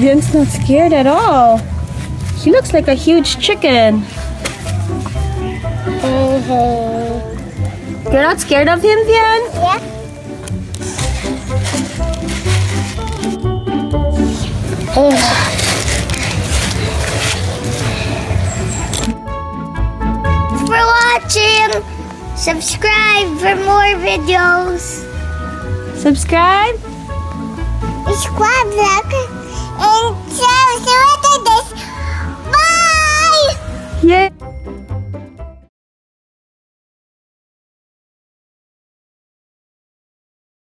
Vian's not scared at all. He looks like a huge chicken. You're not scared of him, Vian? Yeah. For watching. Subscribe for more videos. Subscribe? Subscribe, like.